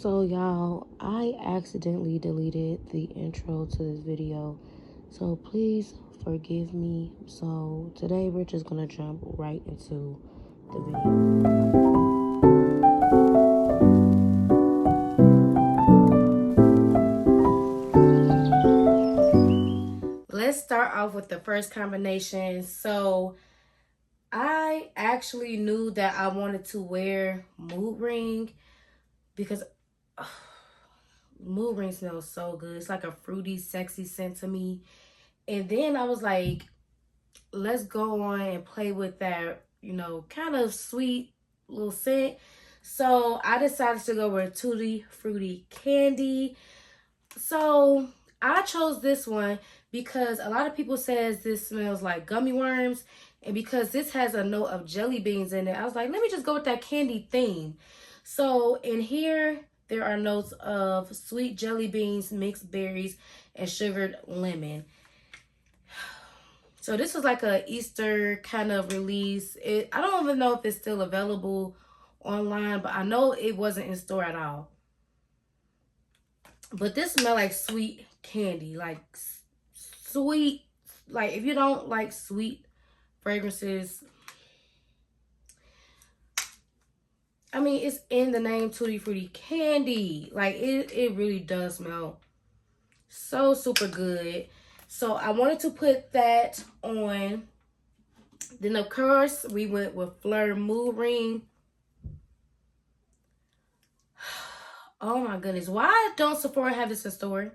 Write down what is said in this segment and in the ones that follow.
So y'all, I accidentally deleted the intro to this video, so please forgive me. So today we're just gonna jump right into the video. Let's start off with the first combination. So I actually knew that I wanted to wear Mood Ring because Mood Ring smells so good. It's like a fruity, sexy scent to me. And then I was like, let's go on and play with that, kind of sweet little scent. So I decided to go with Tutti Frutti Candy. So I chose this one because a lot of people says this smells like gummy worms. And because this has a note of jelly beans in it, I was like, let me just go with that candy theme. So in here, there are notes of sweet jelly beans, mixed berries, and sugared lemon. So this was like a Easter kind of release. I don't even know if it's still available online, but I know it wasn't in store at all. But this smelled like sweet candy, like sweet. Like if you don't like sweet fragrances, I mean, it's in the name Tutti Frutti Candy. Like it really does smell so super good. So I wanted to put that on. Then of course we went with Fleur Mood Ring. Oh my goodness. Why don't Sephora have this in store?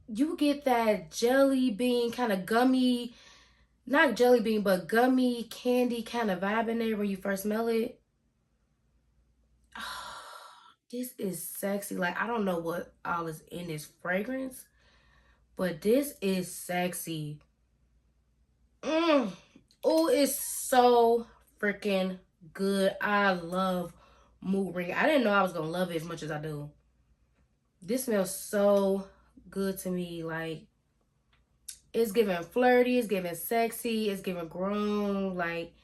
You get that jelly bean kind of gummy, not jelly bean, but gummy candy kind of vibe in there when you first smell it. Oh, this is sexy. Like, I don't know what all is in this fragrance, but this is sexy. Oh, it's so freaking good. I love Mood Ring. I didn't know I was going to love it as much as I do. This smells so good to me. Like, it's giving flirty, it's giving sexy, it's giving grown. Like,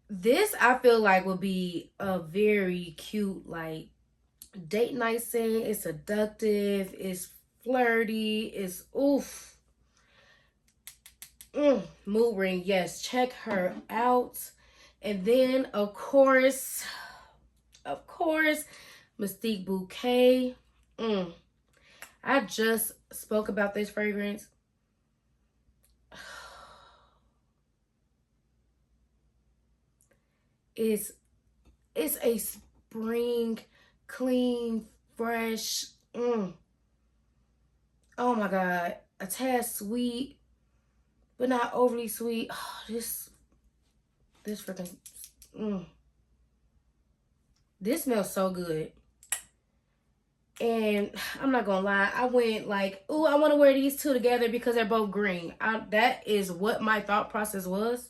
this I feel like would be a very cute, like, date night scent. It's seductive, it's flirty, it's oof. Mood Ring, yes, check her out. And then, of course, Mystique Bouquet. I just spoke about this fragrance. It's a spring, clean, fresh. Oh my God. A tad sweet, but not overly sweet. Oh, this freaking, this smells so good. And I'm not gonna lie, I went like, ooh, I want to wear these two together because they're both green. That is what my thought process was.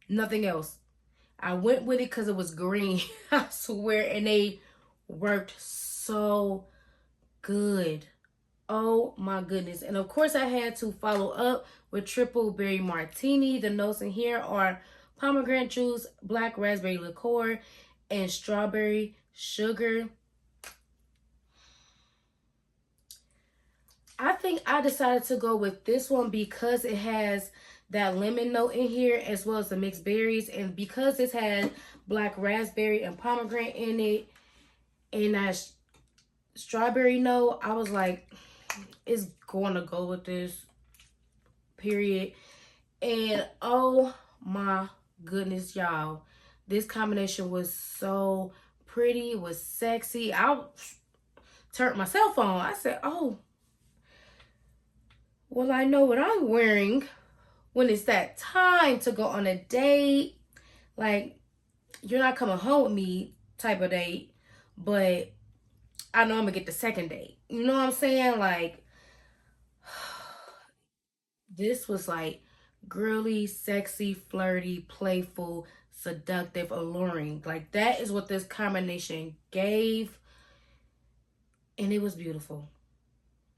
Nothing else. I went with it because it was green. I swear, and they worked so good. Oh my goodness. And of course I had to follow up with Triple Berry Martini. The notes in here are pomegranate juice, black raspberry liqueur, and strawberry sugar. I think I decided to go with this one because it has that lemon note in here as well as the mixed berries. And because this had black raspberry and pomegranate in it and that strawberry note, I was like, it's going to go with this, period. And oh my goodness, y'all. This combination was so pretty, was sexy. I turned my cell phone. I said, oh, well, I know what I'm wearing when it's that time to go on a date. Like, you're not coming home with me type of date, but I know I'm gonna get the second date. You know what I'm saying? Like, this was like girly, sexy, flirty, playful, seductive, alluring. Like, that is what this combination gave. And it was beautiful.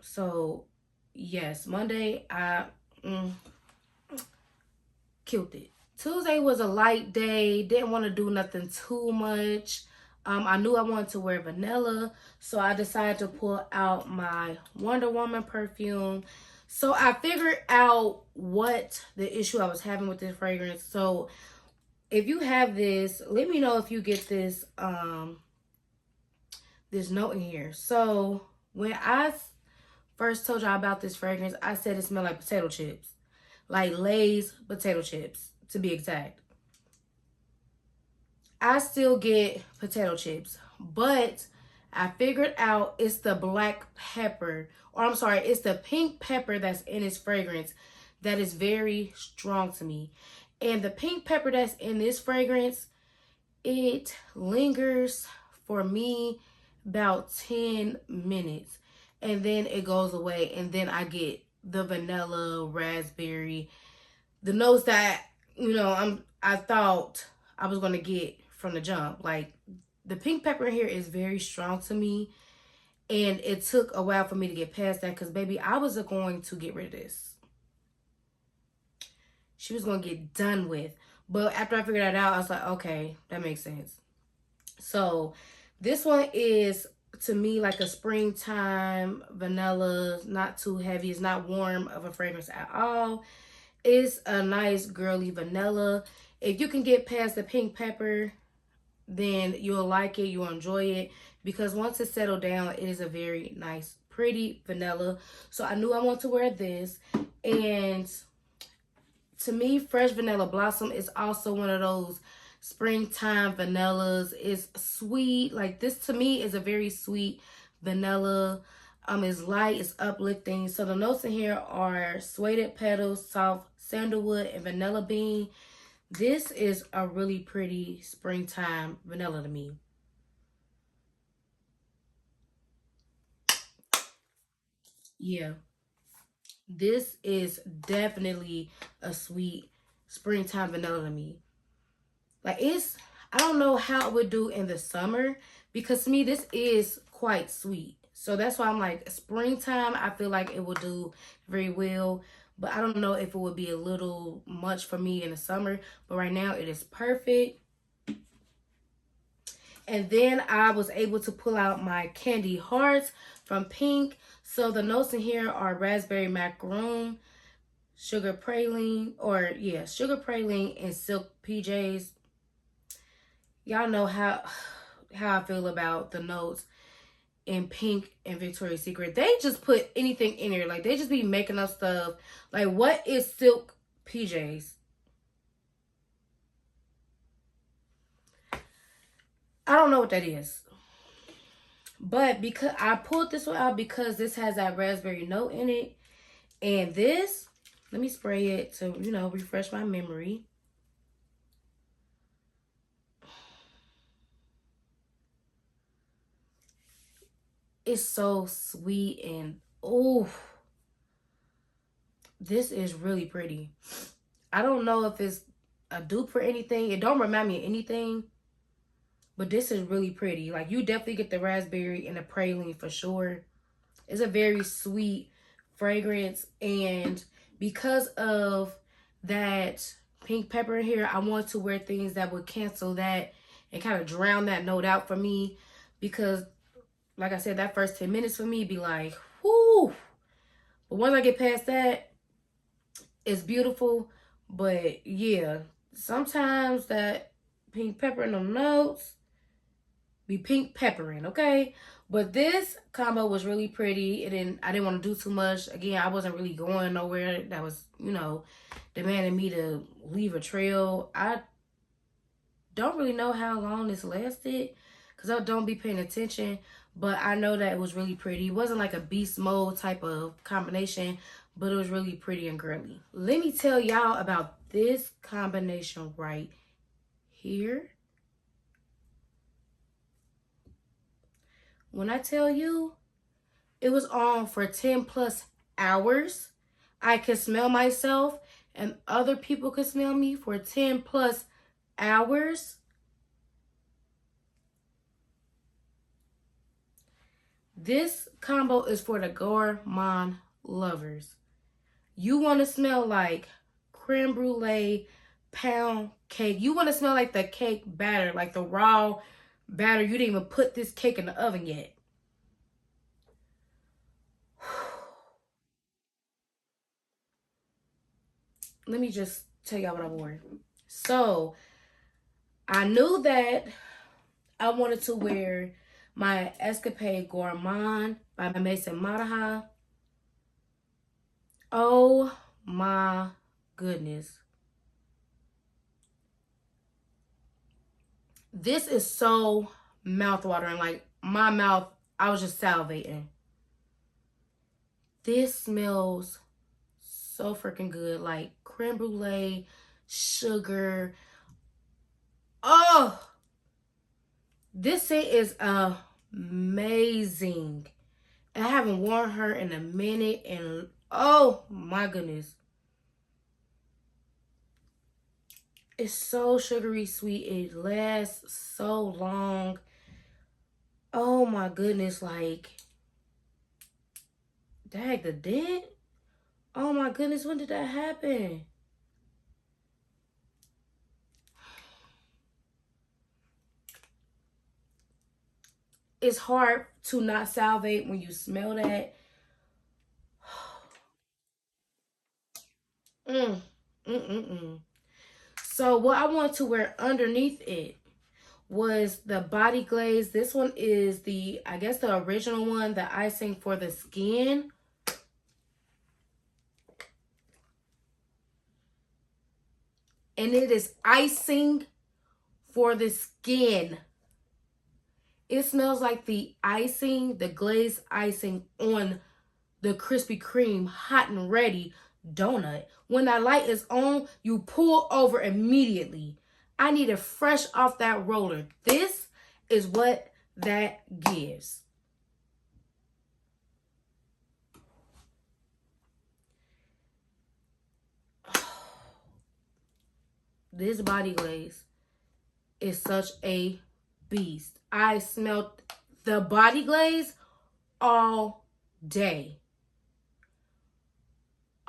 So, yes, Monday, I killed it. Tuesday was a light day. Didn't want to do nothing too much. I knew I wanted to wear vanilla, so I decided to pull out my Wonder Woman perfume. So I figured out what the issue I was having with this fragrance. So if you have this, let me know if you get this this note in here. So when I first told y'all about this fragrance, I said it smelled like potato chips. Like Lay's potato chips, to be exact. I still get potato chips, but I figured out it's the black pepper, or I'm sorry, it's the pink pepper that's in this fragrance that is very strong to me. And the pink pepper that's in this fragrance, it lingers for me about 10 minutes. And then it goes away. And then I get the vanilla, raspberry, the notes that, you know, I thought I was going to get from the jump. Like, the pink pepper in here is very strong to me. And it took a while for me to get past that because, baby, I was going to get rid of this. She was going to get done with. But after I figured that out, I was like, okay, that makes sense. So this one is, to me, like a springtime vanilla. Not too heavy. It's not warm of a fragrance at all. It's a nice girly vanilla. If you can get past the pink pepper, then you'll like it. You'll enjoy it. Because once it's settled down, it is a very nice, pretty vanilla. So I knew I wanted to wear this. And to me, Fresh Vanilla Blossom is also one of those springtime vanillas. It's sweet. Like, this to me is a very sweet vanilla. It's light, it's uplifting. So the notes in here are suede petals, soft sandalwood, and vanilla bean. This is a really pretty springtime vanilla to me. Yeah. This is definitely a sweet springtime vanilla to me. Like, I don't know how it would do in the summer because to me, this is quite sweet. So that's why I'm like, springtime, I feel like it will do very well. But I don't know if it would be a little much for me in the summer. But right now, it is perfect. And then I was able to pull out my Candy Hearts from Pink. So the notes in here are raspberry macaroon, sugar praline, sugar praline, and silk PJs. Y'all know how I feel about the notes in Pink and Victoria's Secret. They just put anything in here. Like, they just be making up stuff. Like, what is silk PJs? I don't know what that is. But because I pulled this one out because this has that raspberry note in it. And this, let me spray it to, refresh my memory. It's so sweet and, oh, this is really pretty. I don't know if it's a dupe for anything. It don't remind me of anything. But this is really pretty. Like, you definitely get the raspberry and the praline for sure. It's a very sweet fragrance. And because of that pink pepper in here, I want to wear things that would cancel that and kind of drown that note out for me. Because, like I said, that first 10 minutes for me be like, whoo. But once I get past that, it's beautiful. But, yeah, sometimes that pink pepper in them notes be pink peppering, okay? But this combo was really pretty. I didn't want to do too much. Again, I wasn't really going nowhere that was, demanding me to leave a trail. I don't really know how long this lasted because I don't be paying attention. But I know that it was really pretty. It wasn't like a beast mode type of combination, but it was really pretty and girly. Let me tell y'all about this combination right here. When I tell you it was on for 10 plus hours, I could smell myself and other people could smell me for 10 plus hours. This combo is for the gourmand lovers. You want to smell like creme brulee, pound cake. You want to smell like the cake batter, like the raw batter. You didn't even put this cake in the oven yet. Let me just tell y'all what I wore. So I knew that I wanted to wear my Escapade Gourmand by Mason Madaha. Oh my goodness. This is so mouth-watering. Like, my mouth, I was just salivating. This smells so freaking good. Like creme brulee, sugar. Oh, this scent is amazing. I haven't worn her in a minute, and oh my goodness. It's so sugary sweet. It lasts so long. Oh my goodness, like, dag, the dent? Oh my goodness, when did that happen? It's hard to not salivate when you smell that. Mm, mm, mm, mm. So what I want to wear underneath it was the body glaze. This one is the, I guess the original one, the icing for the skin. And it is icing for the skin. It smells like the icing, the glazed icing on the Krispy Kreme hot and ready donut. When that light is on, you pull over immediately. I need it fresh off that roller. This is what that gives. This body glaze is such a beast. I smelled the body glaze all day.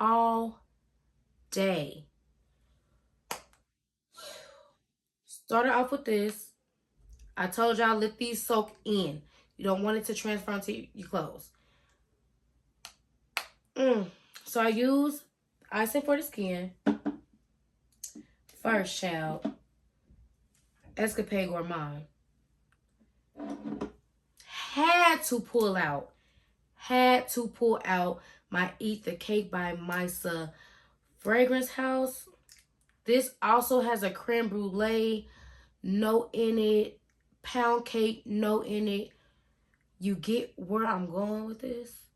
All day. Started off with this. I told y'all, let these soak in. You don't want it to transfer onto your clothes. So I use icing for the skin. First, child, Escapade Gourmand. Had to pull out my Eat the Cake by Misa fragrance house. This also has a creme brulee note in it, pound cake note in it. You get where I'm going with this?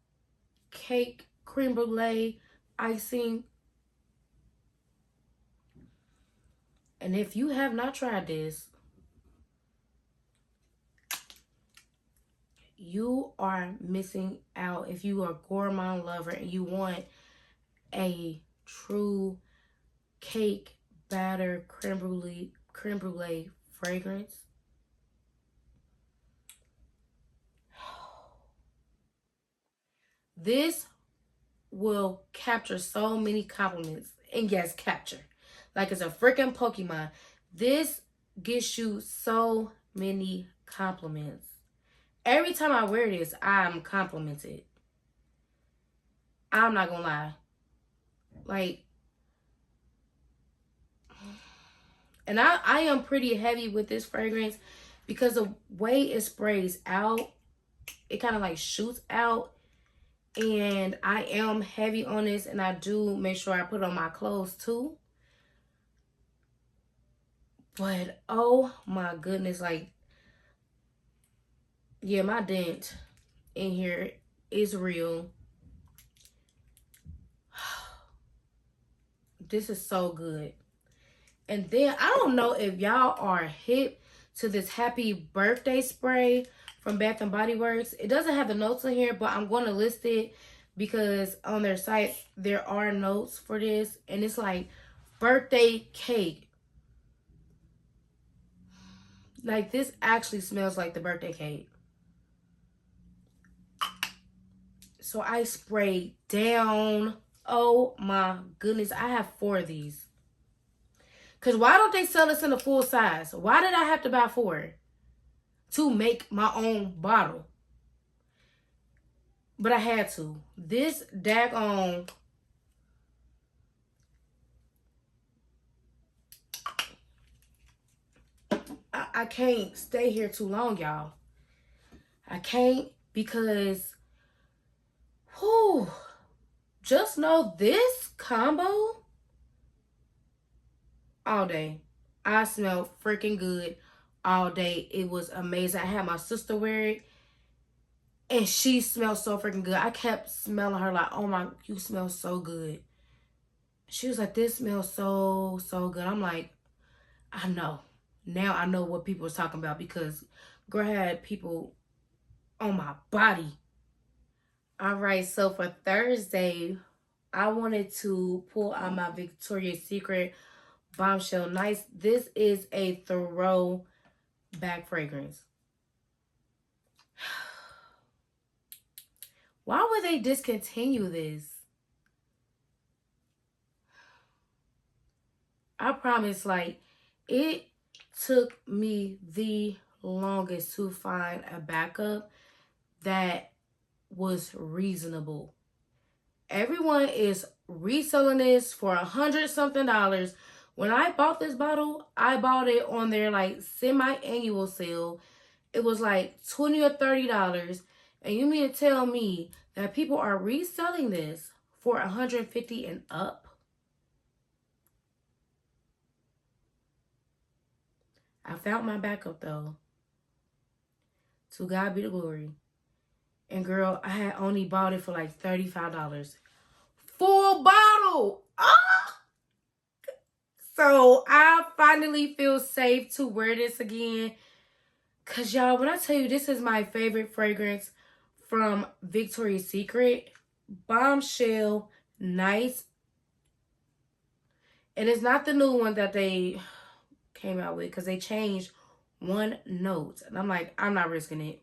Cake, creme brulee, icing. And if you have not tried this, you are missing out. If you are a gourmand lover and you want a true cake batter creme brulee fragrance, this will capture so many compliments. And yes, capture. Like it's a freaking Pokemon. This gets you so many compliments. Every time I wear this, I'm complimented. I'm not gonna lie. Like, and I am pretty heavy with this fragrance because the way it sprays out, it kind of like shoots out. And I am heavy on this, and I do make sure I put on my clothes too. But oh my goodness, like, yeah, my dent in here is real. This is so good. And then I don't know if y'all are hip to this happy birthday spray from Bath and Body Works. It doesn't have the notes in here, but I'm going to list it because on their site there are notes for this, and it's like birthday cake. Like, this actually smells like the birthday cake. So I sprayed down. Oh my goodness, I have 4 of these. Because why don't they sell this in a full size? Why did I have to buy 4 to make my own bottle? But I had to. This daggone... I can't stay here too long, y'all. I can't because... Whew, just know this combo all day. I smelled freaking good all day. It was amazing. I had my sister wear it and she smelled so freaking good. I kept smelling her like, oh my, you smell so good. She was like, this smells so, so good. I'm like, I know. Now I know what people was talking about because girl had people on my body. All right, so for Thursday, I wanted to pull out my Victoria's Secret Bombshell Nice. This is a throwback fragrance. Why would they discontinue this? I promise, like, it took me the longest to find a backup that was reasonable. Everyone is reselling this for $100-something. When I bought this bottle, I bought it on their like semi-annual sale. It was like $20 or $30. And you mean to tell me that people are reselling this for $150 and up? I found my backup though. To God be the glory. And girl, I had only bought it for like $35. Full bottle! Ah! So I finally feel safe to wear this again. Because y'all, when I tell you this is my favorite fragrance from Victoria's Secret, Bombshell Nice. And it's not the new one that they came out with because they changed one note. And I'm like, I'm not risking it.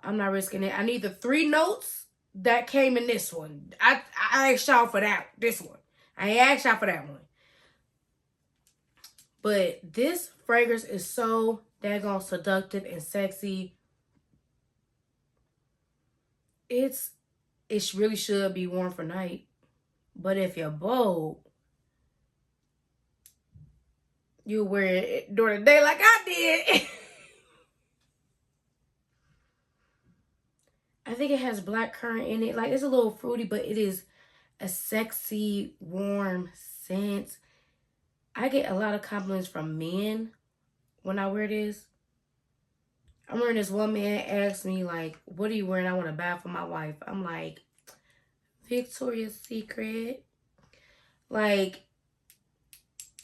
I'm not risking it. I need the 3 notes that came in this one. I asked y'all for this one. I ain't asked y'all for that one. But this fragrance is so daggone seductive and sexy. It really should be worn for night. But if you're bold, you wear it during the day like I did. I think it has blackcurrant in it. Like, it's a little fruity, but it is a sexy, warm scent. I get a lot of compliments from men when I wear this. I remember this one man asked me, like, what are you wearing? I want to buy for my wife. I'm like, Victoria's Secret. Like,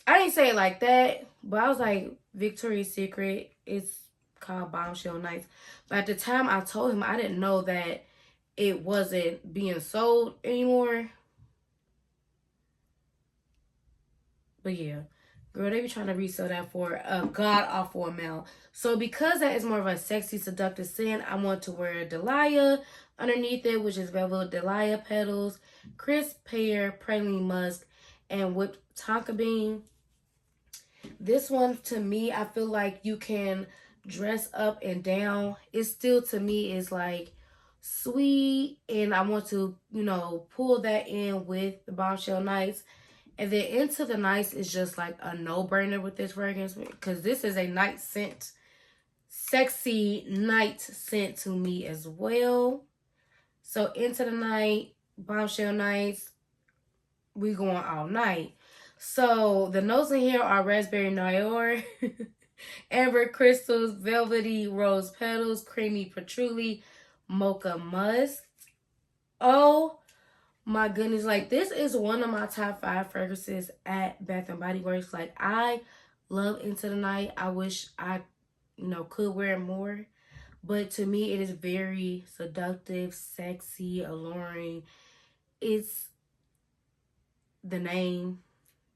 I didn't say it like that, but I was like, Victoria's Secret. It's called Bombshell Nights. But at the time I told him, I didn't know that it wasn't being sold anymore. But yeah, girl, they be trying to resell that for a god-awful amount. So because that is more of a sexy, seductive scent, I want to wear Delilah underneath it, which is Velvet Delilah petals, crisp pear, praline musk, and whipped tonka bean. This one, to me, I feel like you can dress up and down. It still, to me, is like sweet, and I want to, you know, pull that in with the Bombshell Nights. And then Into the Nights is just like a no-brainer with this fragrance because this is a night scent. Sexy night scent to me as well. So Into the Night, Bombshell Nights, we going all night. So the notes in here are raspberry noir, amber crystals, velvety rose petals, creamy patchouli, mocha musk. Oh my goodness, like, this is one of my top 5 fragrances at Bath and Body Works. Like, I love Into the Night. I wish I, you know, could wear it more. But to me, it is very seductive, sexy, alluring. It's the name,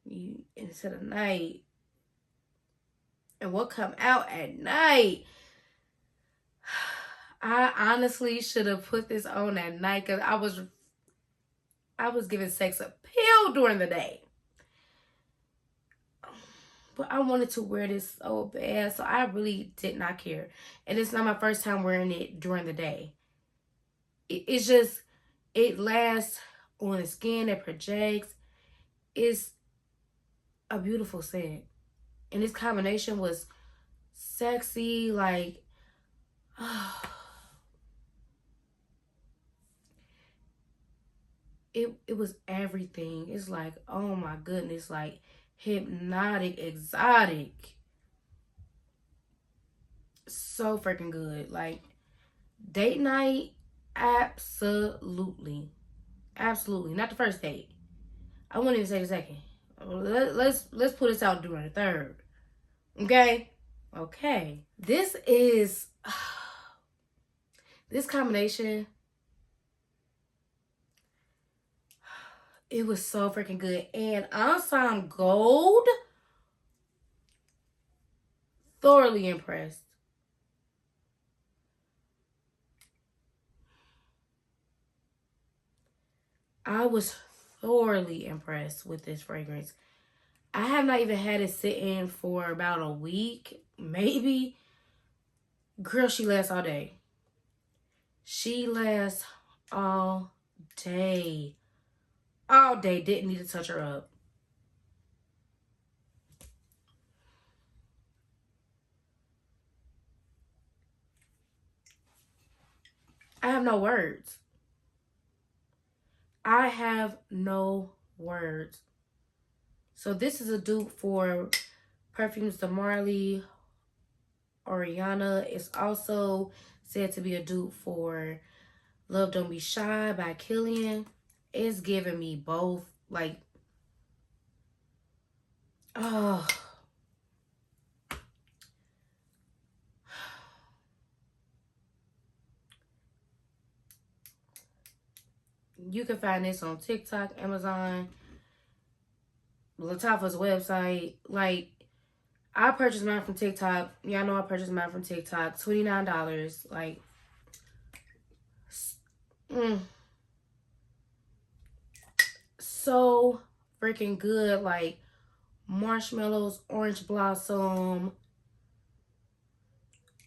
Into the Night. And what come out at night? I honestly should have put this on at night because I was giving sex appeal during the day. But I wanted to wear this so bad, so I really did not care. And it's not my first time wearing it during the day. It's just, it lasts on the skin, it projects. It's a beautiful scent. And this combination was sexy, like, it was everything. It's like, oh my goodness, like hypnotic, exotic. So freaking good. Like, date night, absolutely. Absolutely. Not the first date. I wouldn't even say the second. Let's put this out during the third. Okay? Okay. This is this combination. It was so freaking good. And Ensemble Gold, thoroughly impressed. I was thoroughly impressed with this fragrance. I have not even had it sitting for about a week, maybe. Girl, she lasts all day. She lasts all day. All day. Didn't need to touch her up. I have no words. I have no words. So this is a dupe for Perfumes de Marley Oriana. It's also said to be a dupe for Love Don't Be Shy by Killian. It's giving me both. Like, oh. You can find this on TikTok, Amazon, Latifah's website. Like, I purchased mine from TikTok. Y'all know I purchased mine from TikTok. $29. Like, so freaking good. Like, marshmallows, orange blossom.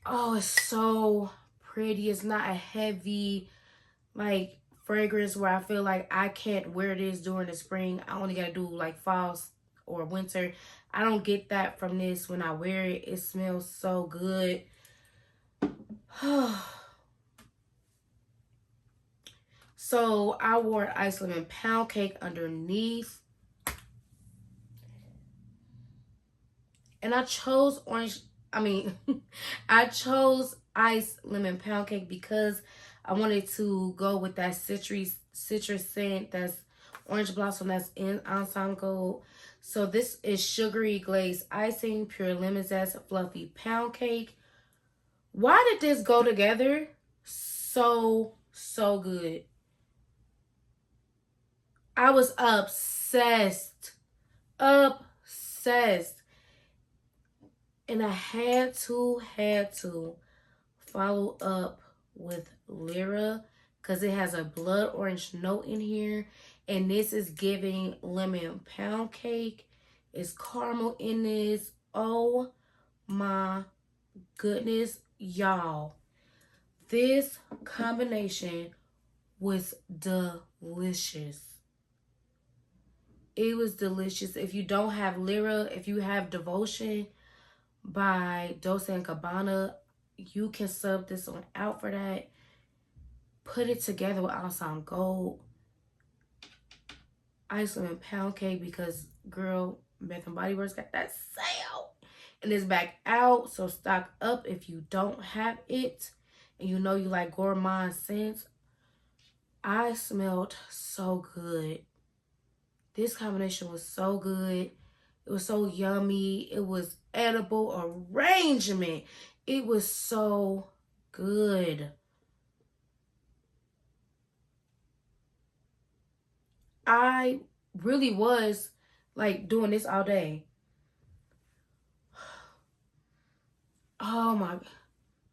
Oh, it's so pretty. It's not a heavy, like, fragrance where I feel like I can't wear this during the spring. I only gotta do like fall or winter. I don't get that from this when I wear it. It smells so good. So I wore Ice Lemon Pound Cake underneath. And I chose I chose Ice Lemon Pound Cake because I wanted to go with that citrus scent that's orange blossom that's in Ensemble Gold. So this is sugary glazed icing, pure lemon zest, fluffy pound cake. Why did this go together? So good. I was obsessed. Obsessed. And I had to follow up with Lyra because it has a blood orange note in here. And this is giving lemon pound cake. It's caramel in this. Oh my goodness, y'all. This combination was delicious. It was delicious. If you don't have Lyra, if you have Devotion by Dolce & Gabbana, you can sub this one out for that. Put it together with Ensemble Gold. Ice Lemon Pound Cake because, girl, Bath & Body Works got that sale. And it's back out, so stock up if you don't have it. And you know you like gourmand scents. I smelled so good. This combination was so good. It was so yummy. It was edible arrangement. It was so good. I really was like doing this all day. Oh my,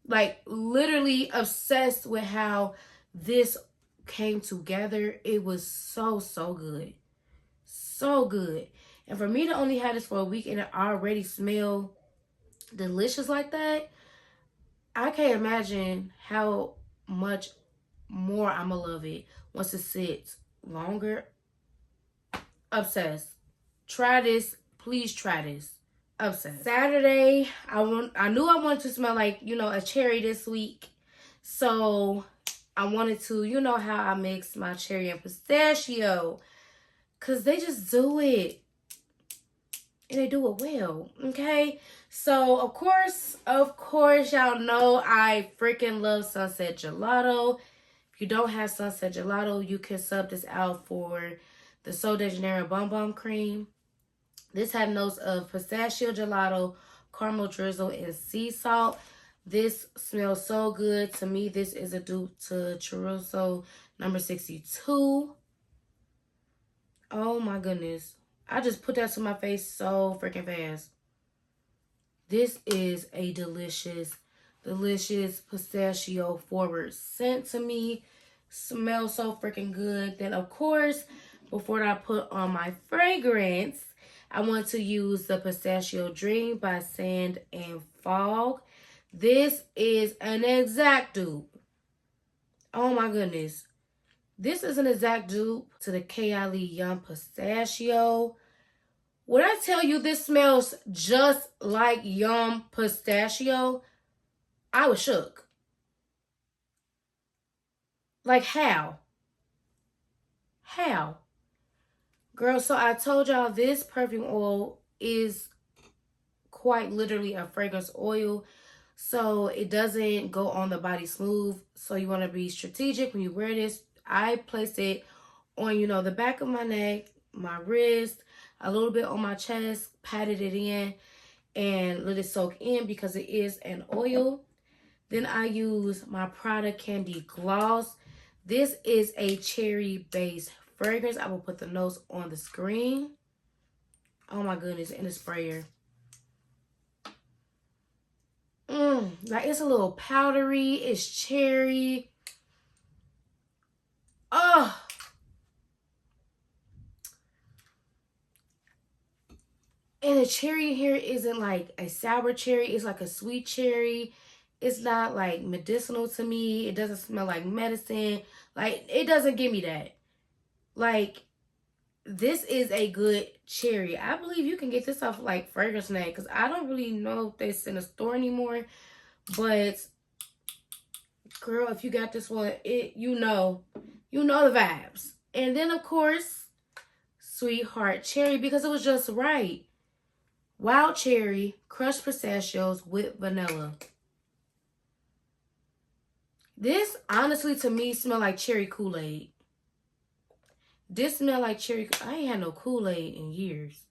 like literally obsessed with how this came together. It was so good. So good. And for me to only have this for a week and it already smell delicious like that, I can't imagine how much more I'ma love it once it sits longer. Obsessed. Try this. Please try this. Obsessed. Saturday, I knew I wanted to smell like, you know, a cherry this week. So I wanted to, you know how I mix my cherry and pistachio. Cause they just do it. And they do it well. Okay. So of course, y'all know I freaking love Sunset Gelato. If you don't have Sunset Gelato, you can sub this out for the Sol de Janeiro Bum Bum Cream. This has notes of pistachio gelato, caramel drizzle, and sea salt. This smells so good. To me, this is a dupe to Chorizo number 62. Oh my goodness. I just put that to my face so freaking fast. This is a delicious, delicious pistachio forward scent to me. Smells so freaking good. Then, of course, before I put on my fragrance, I want to use the Pistachio Dream by Sand and Fog. This is an exact dupe. Oh my goodness. This is an exact dupe to the Kylie Yum Pistachio. When I tell you this smells just like Yum Pistachio, I was shook. Like how? How? Girl, so I told y'all this perfume oil is quite literally a fragrance oil. So it doesn't go on the body smooth. So you want to be strategic when you wear this. I placed it on, you know, the back of my neck, my wrist, a little bit on my chest, patted it in, and let it soak in because it is an oil. Then I use my Prada Candy Gloss. This is a cherry-based fragrance. I will put the notes on the screen. Oh my goodness, in the sprayer. Like it's a little powdery. It's cherry. Oh. And the cherry here isn't like a sour cherry. It's like a sweet cherry. It's not like medicinal to me. It doesn't smell like medicine. Like, it doesn't give me that. Like, this is a good cherry. I believe you can get this off like Fragrance Net because I don't really know if it's in a store anymore. But, girl, if you got this one, you know the vibes. And then, of course, Sweetheart Cherry because it was just right. Wild cherry, crushed pistachios with vanilla. This, honestly, to me, smell like cherry Kool-Aid. This smell like cherry. I ain't had no Kool-Aid in years.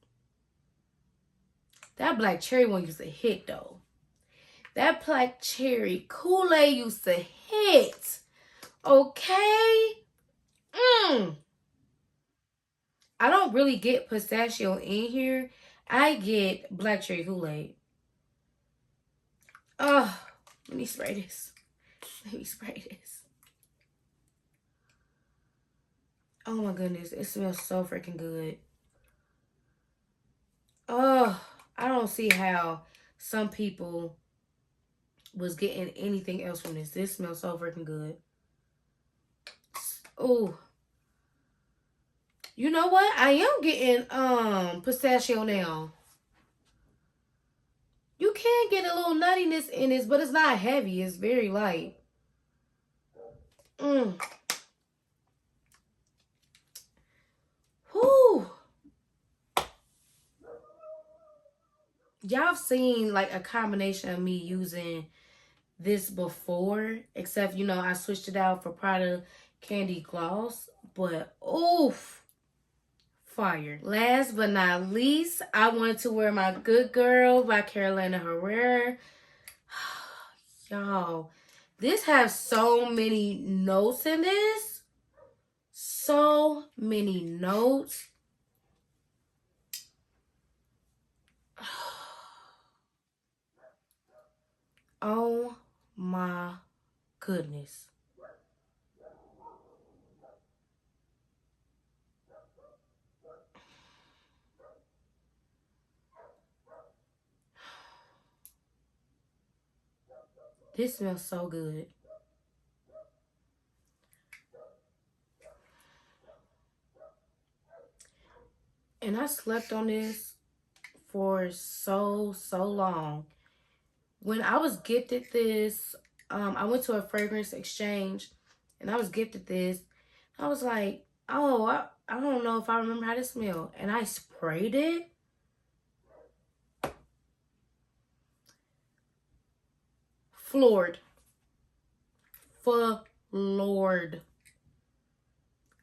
That black cherry one used to hit, though. That black cherry Kool-Aid used to hit. Okay? I don't really get pistachio in here. I get black cherry Kool-Aid. Oh, let me spray this. Let me spray this. Oh my goodness, it smells so freaking good. Oh, I don't see how some people was getting anything else from this. This smells so freaking good. Oh. You know what? I am getting pistachio now. You can get a little nuttiness in this, but it's not heavy. It's very light. Whew. Y'all seen like a combination of me using this before, except, you know, I switched it out for Prada Candy Gloss. But, oof. Fire. Last but not least, I wanted to wear my Good Girl by Carolina Herrera. Y'all, this has so many notes in this. So many notes. Oh my goodness. This smells so good. And I slept on this for so long. When I was gifted this, I went to a fragrance exchange and I was gifted this. I was like, oh, I don't know if I remember how to smell. And I sprayed it. Floored. Floored.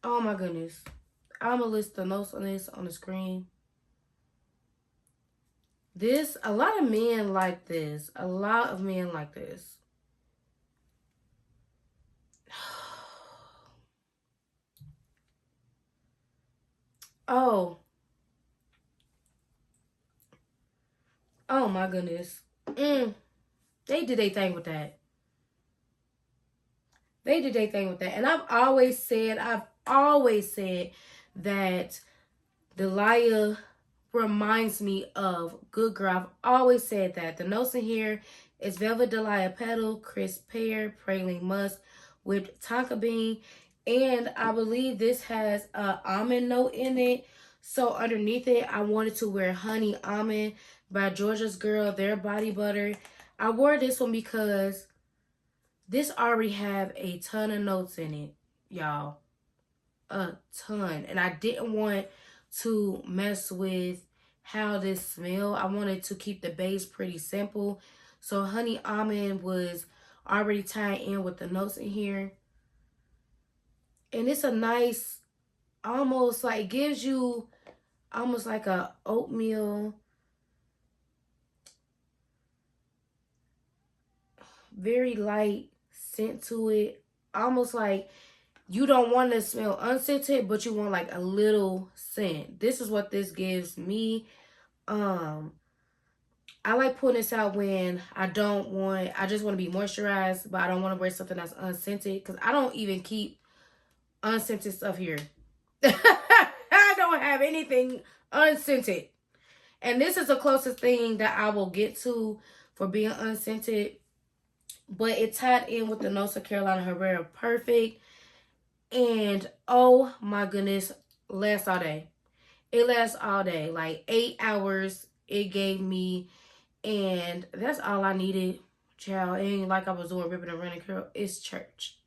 Oh my goodness. I'm going to list the notes on this on the screen. This, a lot of men like this. A lot of men like this. Oh. Oh my goodness. They did their thing with that. They did their thing with that. And I've always said that Delia reminds me of Good Girl. I've always said that. The notes in here is Velvet Delia Petal, Crisp Pear, Praline Musk with Tonka Bean. And I believe this has an almond note in it. So underneath it, I wanted to wear Honey Almond by Georgia's Girl, their body butter. I wore this one because this already have a ton of notes in it, y'all. A ton. And I didn't want to mess with how this smell. I wanted to keep the base pretty simple. So Honey Almond was already tied in with the notes in here. And it's a nice, almost like, gives you almost like a oatmeal, very light scent to it. Almost like you don't want to smell unscented, but you want like a little scent. This is what this gives me. I like putting this out when I just want to be moisturized, but I don't want to wear something that's unscented, because I don't even keep unscented stuff here. I don't have anything unscented. And this is the closest thing that I will get to for being unscented. But it tied in with the notes of Carolina Herrera Perfect. And oh my goodness, lasts all day. It lasts all day. Like 8 hours it gave me. And that's all I needed. Child, it ain't like I was doing ripping and running curl. It's church.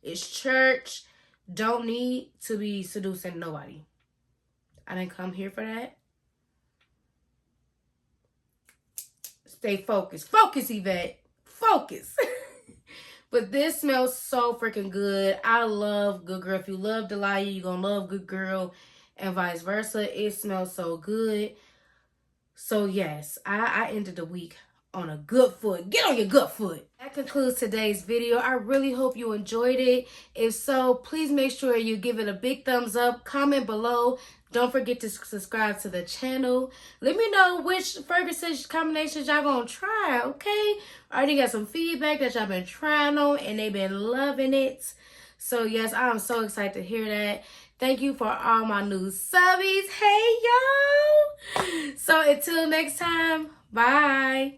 It's church. Don't need to be seducing nobody. I didn't come here for that. Stay focused. Focus, Yvette. Focus. But this smells so freaking good. I love Good Girl. If you love Delia, you're going to love Good Girl, and vice versa. It smells so good. So yes, I ended the week on a good foot. Get on your good foot. That concludes today's video. I really hope you enjoyed it. If so, please make sure you give it a big thumbs up. Comment below. Don't forget to subscribe to the channel. Let me know which fragrance combinations y'all gonna try, okay? I already got some feedback that y'all been trying on and they've been loving it. So yes, I'm so excited to hear that. Thank you for all my new subbies. Hey, y'all. So until next time, bye.